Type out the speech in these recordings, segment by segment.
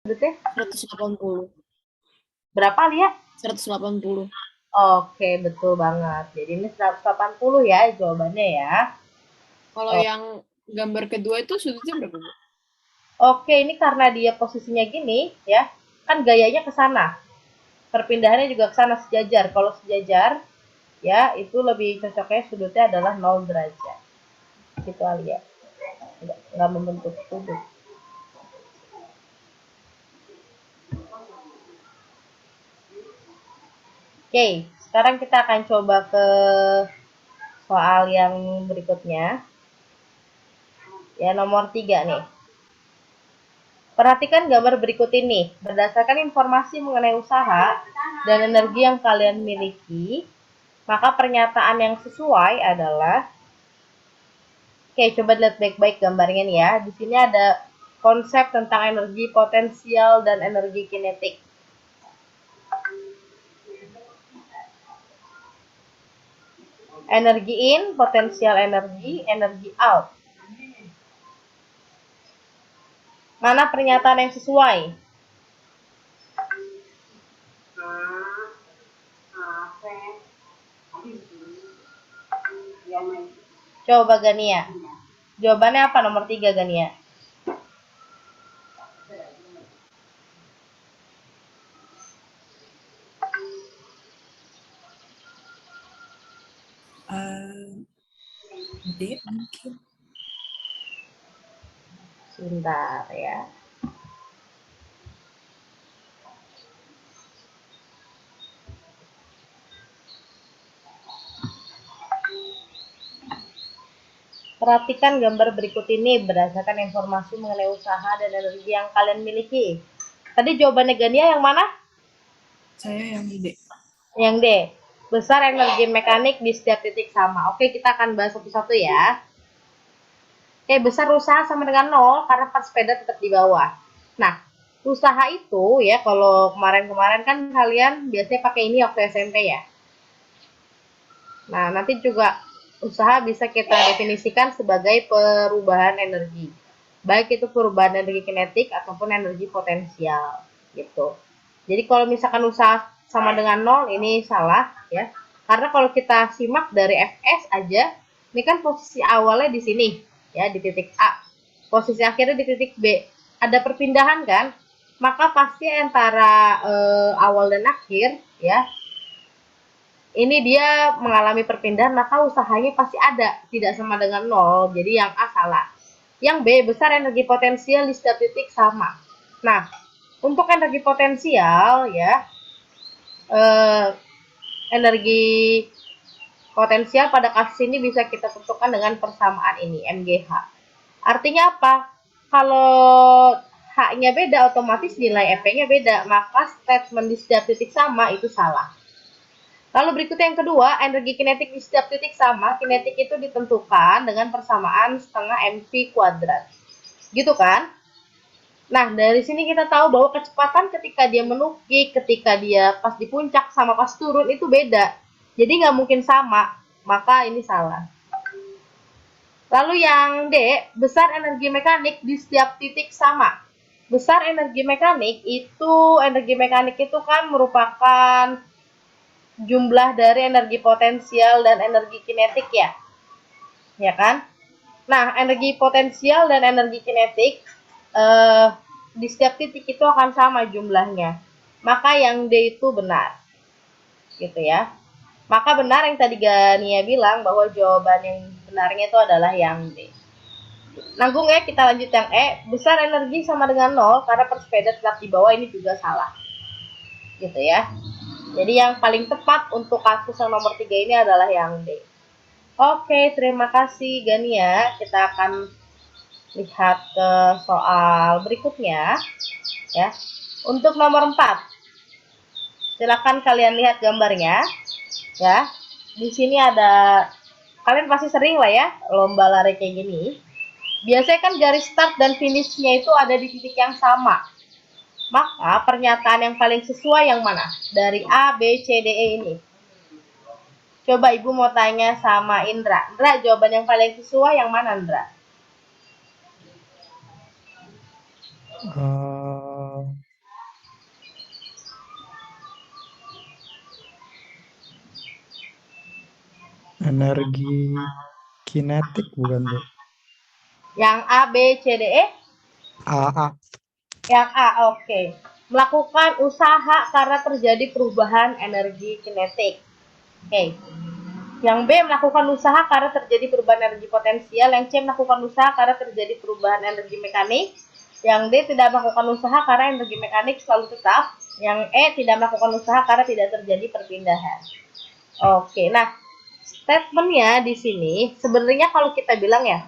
Sudutnya 180. berapa, Lia? 180. Oke, betul banget. Jadi ini 180 ya jawabannya ya. Kalau Oh, yang gambar kedua itu sudutnya berapa, Bu? oke, ini karena dia posisinya gini ya, kan gayanya ke sana. Perpindahannya juga ke sana sejajar. Kalau sejajar ya itu lebih cocoknya sudutnya adalah 0 derajat. Gitu Alia. Nggak membentuk sudut. Oke, sekarang kita akan coba ke soal yang berikutnya. Ya, nomor 3 nih. Perhatikan gambar berikut ini. Berdasarkan informasi mengenai usaha dan energi yang kalian miliki, maka pernyataan yang sesuai adalah, oke, coba lihat baik-baik gambarnya nih ya. Di sini ada konsep tentang energi potensial dan energi kinetik. Energi in, potensial energi, energi out. Mana pernyataan yang sesuai? Coba Gania. Jawabannya apa nomor 3 Gania? D mungkin. Sebentar ya. Perhatikan gambar berikut ini berdasarkan informasi mengenai usaha dan energi yang kalian miliki. Tadi jawabannya Gania yang mana? Saya yang D. Yang D. Besar energi mekanik di setiap titik sama. Oke, kita akan bahas satu-satu ya. Oke, besar usaha sama dengan 0 karena pas sepeda tetap di bawah. Nah, usaha itu ya kalau kemarin-kemarin kan kalian biasanya pakai ini waktu SMP ya. Nah, nanti juga usaha bisa kita definisikan sebagai perubahan energi. Baik itu perubahan energi kinetik ataupun energi potensial gitu. Jadi kalau misalkan usaha sama dengan 0 ini salah ya. Karena kalau kita simak dari Fs aja, ini kan posisi awalnya di sini ya di titik A. Posisi akhirnya di titik B. Ada perpindahan kan? Maka pasti antara awal dan akhir ya ini dia mengalami perpindahan, maka usahanya pasti ada, tidak sama dengan 0. Jadi yang A salah. Yang B, besar energi potensial di setiap titik sama. Nah, untuk energi potensial ya, eh, energi potensial pada kasus ini bisa kita tentukan dengan persamaan ini, MGH. Artinya apa? Kalau H-nya beda, otomatis nilai F-nya beda, maka statement di setiap titik sama itu salah. Lalu berikutnya yang kedua, energi kinetik di setiap titik sama. Kinetik itu ditentukan dengan persamaan setengah mv kuadrat. Gitu kan? Nah, dari sini kita tahu bahwa kecepatan ketika dia menukik, ketika dia pas di puncak sama pas turun itu beda. Jadi nggak mungkin sama. Maka ini salah. Lalu yang D, besar energi mekanik di setiap titik sama. Besar energi mekanik itu kan merupakan jumlah dari energi potensial dan energi kinetik ya. Ya kan? Nah, energi potensial dan energi kinetik di setiap titik itu akan sama jumlahnya. Maka yang D itu benar. Gitu ya. Maka benar yang tadi Gania bilang bahwa jawaban yang benarnya itu adalah yang D. Nanggung ya, kita lanjut yang E. Besar energi sama dengan 0 karena persepeda tetap di bawah, ini juga salah. Gitu ya. Jadi yang paling tepat untuk kasus yang nomor 3 ini adalah yang D. Oke, terima kasih Gania. Kita akan lihat ke soal berikutnya ya. Untuk nomor 4, silakan kalian lihat gambarnya ya. Di sini ada, kalian pasti sering lah ya lomba lari kayak gini. Biasanya kan garis start dan finishnya itu ada di titik yang sama. Maka pernyataan yang paling sesuai yang mana? Dari A, B, C, D, E ini. Coba Ibu mau tanya sama Indra. Indra, jawaban yang paling sesuai yang mana, Indra? Energi kinetik bukan, Bu? Yang A, B, C, D, E? AA. Yang A, oke. Melakukan usaha karena terjadi perubahan energi kinetik. Oke. Yang B melakukan usaha karena terjadi perubahan energi potensial. Yang C melakukan usaha karena terjadi perubahan energi mekanik. Yang D tidak melakukan usaha karena energi mekanik selalu tetap. Yang E tidak melakukan usaha karena tidak terjadi perpindahan. Oke, nah statementnya di sini sebenarnya kalau kita bilang ya,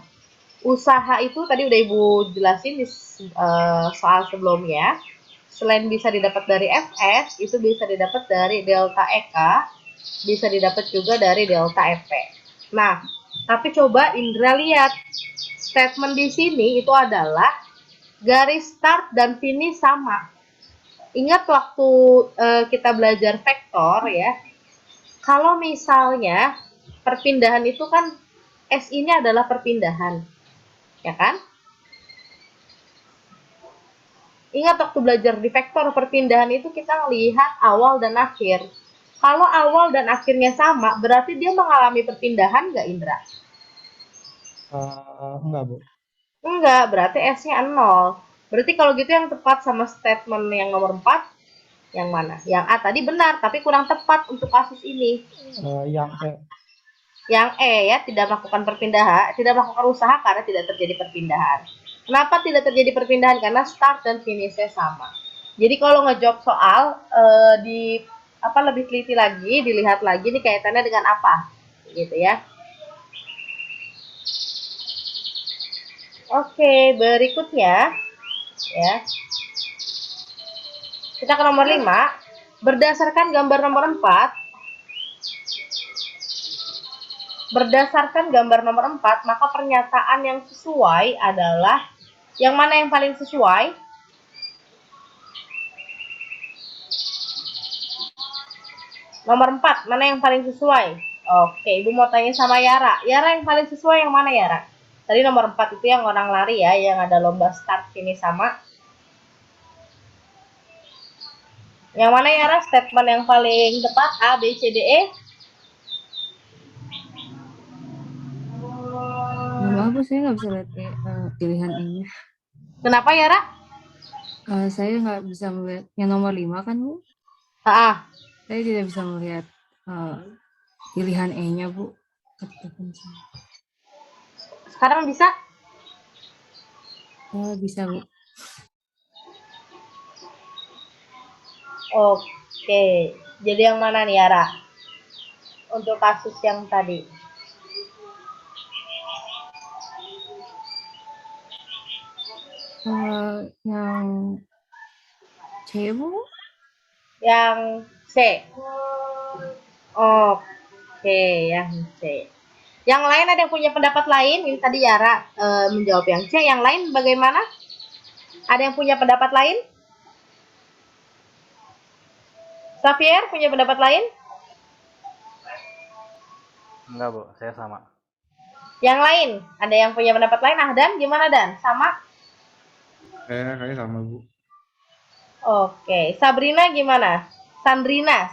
usaha itu tadi udah Ibu jelasin di soal sebelumnya. Selain bisa didapat dari Fs, itu bisa didapat dari delta EK, bisa didapat juga dari delta Fp. Nah, tapi coba Indra lihat statement di sini itu adalah garis start dan finish sama. Ingat waktu kita belajar vektor ya, kalau misalnya perpindahan itu kan S ini adalah perpindahan, ya kan? Ingat waktu belajar di vektor perpindahan itu kita lihat awal dan akhir. Kalau awal dan akhirnya sama, berarti dia mengalami perpindahan nggak, Indra? Enggak, Bu. Enggak, berarti S-nya 0. Berarti kalau gitu yang tepat sama statement yang nomor 4, yang mana? Yang A tadi benar, tapi kurang tepat untuk kasus ini. Yang E. Yang E ya, tidak melakukan perpindahan, tidak melakukan usaha karena tidak terjadi perpindahan. Kenapa tidak terjadi perpindahan? Karena start dan finish-nya sama. Jadi kalau ngejawab soal di apa lebih teliti lagi, dilihat lagi nih kaitannya dengan apa, gitu ya. Oke, berikutnya ya. Kita ke nomor 5. Berdasarkan gambar nomor 4, maka pernyataan yang sesuai adalah yang mana yang paling sesuai? Nomor 4, mana yang paling sesuai? Oke, Ibu mau tanya sama Yara. Yara yang paling sesuai yang mana, Yara? Tadi nomor 4 itu yang orang lari ya, yang ada lomba start finish sama. Yang mana, Yara? Statement yang paling tepat A, B, C, D, E? Maaf, Bu, saya nggak bisa lihat pilihan E-nya. Kenapa, Yara? Saya nggak bisa melihat yang nomor 5 kan, Bu? Ah, Saya tidak bisa melihat pilihan E-nya, Bu. sekarang bisa? Bisa, Bu. Oke, jadi yang mana nih, Yara? Untuk kasus yang tadi. Yang C, Bu? Yang C. Oke, yang C. Yang lain ada yang punya pendapat lain? Ini tadi Yara menjawab yang C. Yang lain bagaimana? Ada yang punya pendapat lain? Xavier punya pendapat lain? Enggak, Bu. Saya sama. Yang lain? Ada yang punya pendapat lain? Ah, Dan gimana, Dan? Sama? Kayaknya sama, Bu. Oke. Sabrina gimana? Sandrina.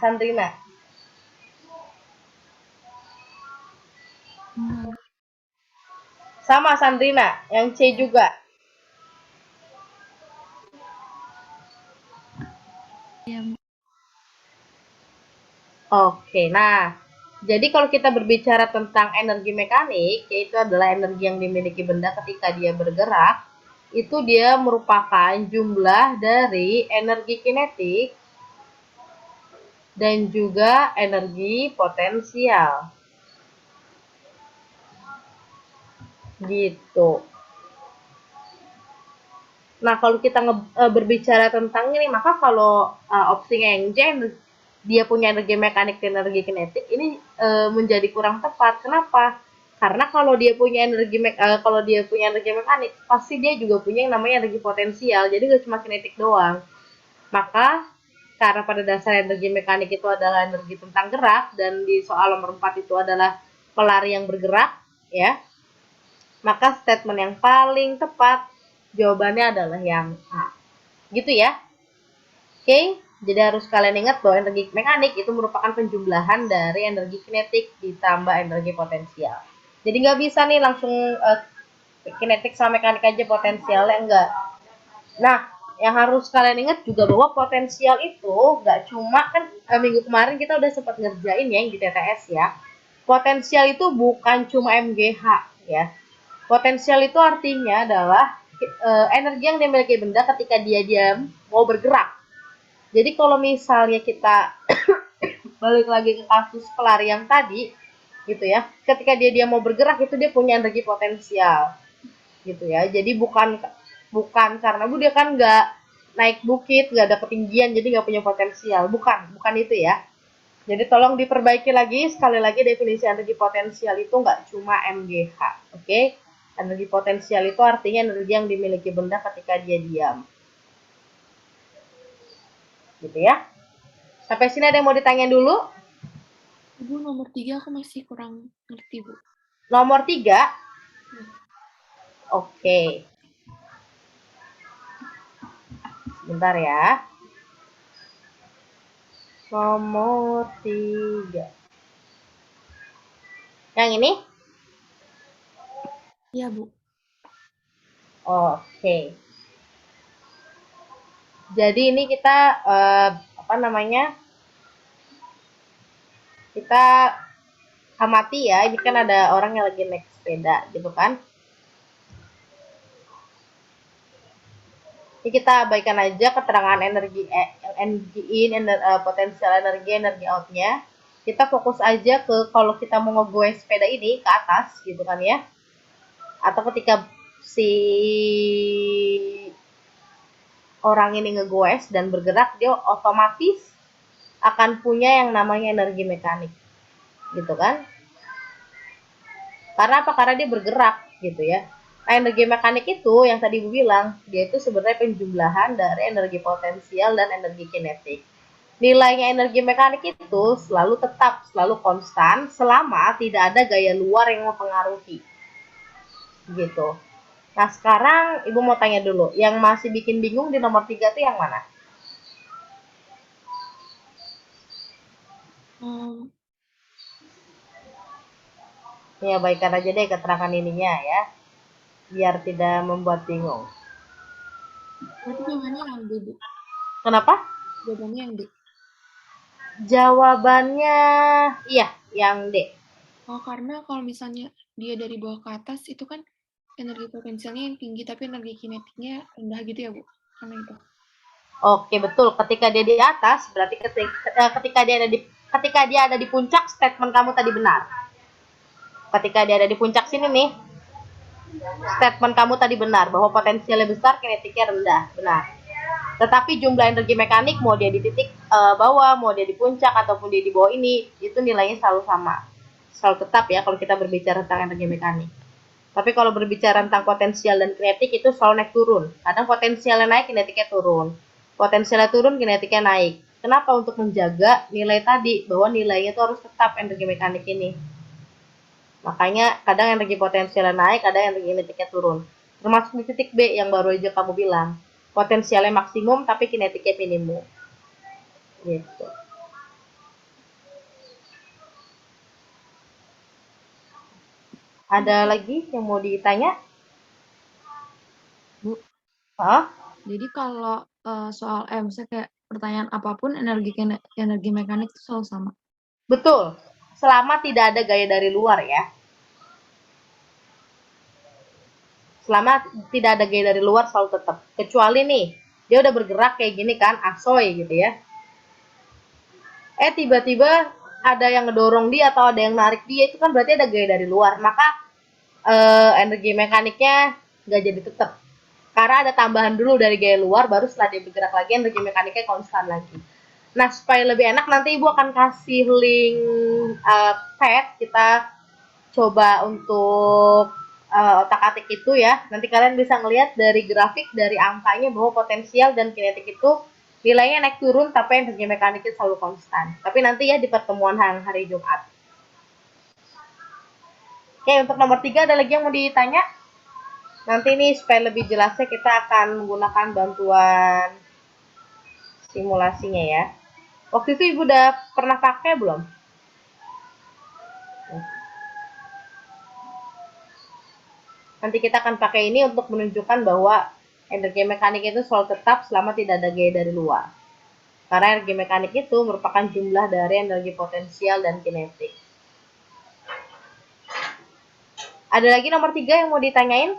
Sama Sandrina. Yang C juga. Iya. Oke, nah, jadi kalau kita berbicara tentang energi mekanik, yaitu adalah energi yang dimiliki benda ketika dia bergerak, itu dia merupakan jumlah dari energi kinetik dan juga energi potensial. Gitu. Nah, kalau kita berbicara tentang ini, maka kalau opsinya yang J, dia punya energi mekanik dan energi kinetik, ini menjadi kurang tepat. Kenapa? Karena kalau dia punya energi mekanik, pasti dia juga punya yang namanya energi potensial. Jadi nggak cuma kinetik doang. Maka karena pada dasar energi mekanik itu adalah energi tentang gerak dan di soal nomor 4 itu adalah pelari yang bergerak, ya. Maka statement yang paling tepat jawabannya adalah yang A. Gitu ya. Oke. Jadi harus kalian ingat bahwa energi mekanik itu merupakan penjumlahan dari energi kinetik ditambah energi potensial. Jadi nggak bisa nih langsung kinetik sama mekanik aja potensialnya, enggak. Nah, yang harus kalian ingat juga bahwa potensial itu nggak cuma kan minggu kemarin kita udah sempat ngerjain ya yang di TTS ya. Potensial itu bukan cuma MGH ya. Potensial itu artinya adalah energi yang dimiliki benda ketika dia diam mau bergerak. Jadi kalau misalnya kita balik lagi ke kasus pelari yang tadi, gitu ya, ketika dia mau bergerak itu dia punya energi potensial, gitu ya. Jadi bukan bukan karena dia kan nggak naik bukit, nggak ada ketinggian, jadi nggak punya potensial. Bukan itu ya. Jadi tolong diperbaiki lagi, sekali lagi definisi energi potensial itu nggak cuma MGH, oke? Energi potensial itu artinya energi yang dimiliki benda ketika dia diam. Gitu ya. Sampai sini ada yang mau ditanya dulu? Ibu nomor 3 aku masih kurang ngerti, Bu. Nomor 3. Oke. Sebentar ya. Nomor 3. Yang ini? Iya, Bu. Oke. Jadi ini kita apa namanya? Kita amati ya. Ini kan ada orang yang lagi naik sepeda gitu kan. Ini kita abaikan aja keterangan energi in, potensial energi outnya. Kita fokus aja ke kalau kita mau ngegoes sepeda ini ke atas gitu kan ya. Atau ketika si orang ini ngegoes dan bergerak, dia otomatis akan punya yang namanya energi mekanik. Gitu kan? Karena apa? Karena dia bergerak gitu ya. Nah, energi mekanik itu yang tadi Ibu bilang, dia itu sebenarnya penjumlahan dari energi potensial dan energi kinetik. Nilainya energi mekanik itu selalu tetap, selalu konstan selama tidak ada gaya luar yang mempengaruhi. Gitu. Nah, sekarang Ibu mau tanya dulu, yang masih bikin bingung di nomor 3 itu yang mana? Ya, baikkan aja deh keterangan ininya ya, biar tidak membuat bingung. Berarti jawabannya yang D, Bu. Kenapa? Jawabannya yang D. Jawabannya iya, yang D. Oh, karena kalau misalnya dia dari bawah ke atas, itu kan energi potensialnya yang tinggi, tapi energi kinetiknya rendah gitu ya, Bu? Karena itu. Oke, betul. Ketika dia di atas, berarti ketika dia ada di puncak, statement kamu tadi benar. Ketika dia ada di puncak sini nih, statement kamu tadi benar bahwa potensialnya besar, kinetiknya rendah. Benar. Tetapi jumlah energi mekanik mau dia di titik bawah, mau dia di puncak ataupun dia di bawah ini, itu nilainya selalu sama. Selalu tetap ya kalau kita berbicara tentang energi mekanik. Tapi kalau berbicara tentang potensial dan kinetik itu selalu naik turun. Kadang potensialnya naik, kinetiknya turun. Potensialnya turun, kinetiknya naik. Kenapa? Untuk menjaga nilai tadi, bahwa nilainya itu harus tetap energi mekanik ini. Makanya kadang energi potensialnya naik, kadang energi kinetiknya turun. Termasuk di titik B yang baru aja kamu bilang. Potensialnya maksimum, tapi kinetiknya minimum. Gitu. Ada lagi yang mau ditanya? Bu. Hah? Jadi kalau soal misalnya kayak pertanyaan apapun energi mekanik itu selalu sama. Betul. Selama tidak ada gaya dari luar ya. Selama tidak ada gaya dari luar selalu tetap. Kecuali nih, dia udah bergerak kayak gini kan, asoy gitu ya. Tiba-tiba ada yang ngedorong dia atau ada yang narik dia, itu kan berarti ada gaya dari luar. Maka energi mekaniknya nggak jadi tetap. Karena ada tambahan dulu dari gaya luar, baru setelah dia bergerak lagi, energi mekaniknya konstan lagi. Nah, supaya lebih enak, nanti Ibu akan kasih link pad, kita coba untuk otak-atik itu ya. Nanti kalian bisa ngelihat dari grafik, dari angkanya bahwa potensial dan kinetik itu nilainya naik turun, tapi energi mekaniknya selalu konstan. Tapi nanti ya di pertemuan hari Jumat. Oke, untuk nomor 3 ada lagi yang mau ditanya? Nanti nih supaya lebih jelasnya kita akan menggunakan bantuan simulasinya ya. Waktu itu Ibu udah pernah pakai belum? Nanti kita akan pakai ini untuk menunjukkan bahwa energi mekanik itu selalu tetap selama tidak ada gaya dari luar. Karena energi mekanik itu merupakan jumlah dari energi potensial dan kinetik. Ada lagi nomor 3 yang mau ditanyain?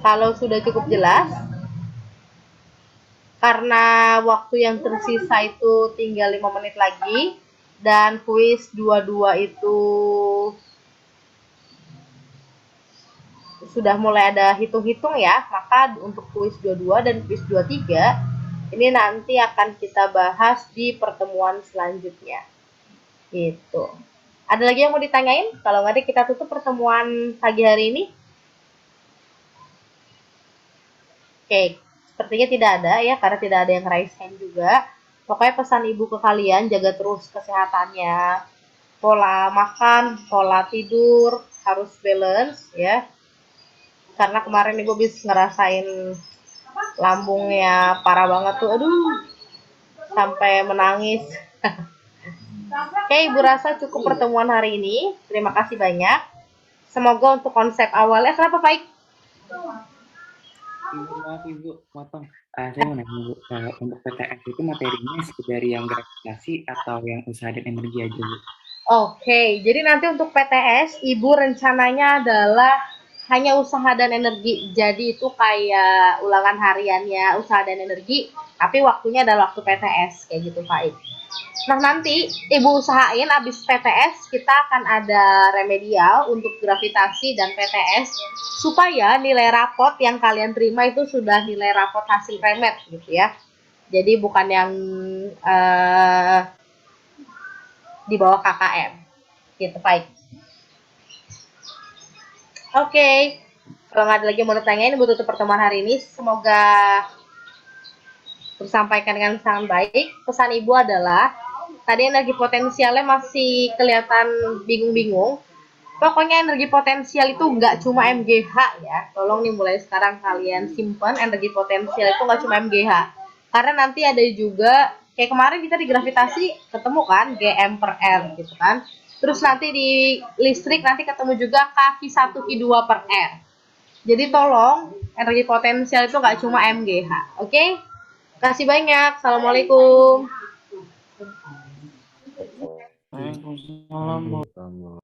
Kalau sudah cukup jelas, karena waktu yang tersisa itu tinggal 5 menit lagi, dan kuis 22 itu sudah mulai ada hitung-hitung ya, maka untuk kuis 22 dan kuis 23 ini nanti akan kita bahas di pertemuan selanjutnya. Gitu. Ada lagi yang mau ditanyain? Kalau nggak ada, kita tutup pertemuan pagi hari ini. Oke, sepertinya tidak ada ya, karena tidak ada yang raise hand juga. Pokoknya pesan Ibu ke kalian, jaga terus kesehatannya. Pola makan, pola tidur, harus balance ya. Karena kemarin Ibu habis ngerasain lambungnya parah banget tuh, aduh, sampai menangis. Oke, Ibu rasa cukup pertemuan hari ini. Terima kasih banyak. Semoga untuk konsep awalnya, kenapa Faik? Ibu, maaf Ibu, potong. Saya mau nanya Bu, untuk PTS itu materinya sekedar yang gravitasi atau yang usaha dan energi aja Bu? Oke, jadi nanti untuk PTS, Ibu rencananya adalah hanya usaha dan energi. Jadi itu kayak ulangan hariannya usaha dan energi, tapi waktunya adalah waktu PTS, kayak gitu Faik. Nah nanti Ibu usahain abis PTS kita akan ada remedial untuk gravitasi dan PTS supaya nilai rapot yang kalian terima itu sudah nilai rapot hasil remed gitu ya. Jadi bukan yang di bawah KKM gitu Pak. Oke. Kalau nggak ada lagi yang mau ditanyain, Ibu tutup pertemuan hari ini. Semoga tersampaikan dengan sangat baik. Pesan Ibu adalah tadi energi potensialnya masih kelihatan bingung-bingung. Pokoknya energi potensial itu nggak cuma MGH ya. Tolong nih mulai sekarang kalian simpan energi potensial itu nggak cuma MGH. Karena nanti ada juga, kayak kemarin kita di gravitasi ketemu kan GM per R gitu kan. Terus nanti di listrik nanti ketemu juga K-1 Q2 per R. Jadi tolong energi potensial itu nggak cuma MGH. Oke? Kasih banyak. Assalamualaikum. Waalaikumsalam Bu.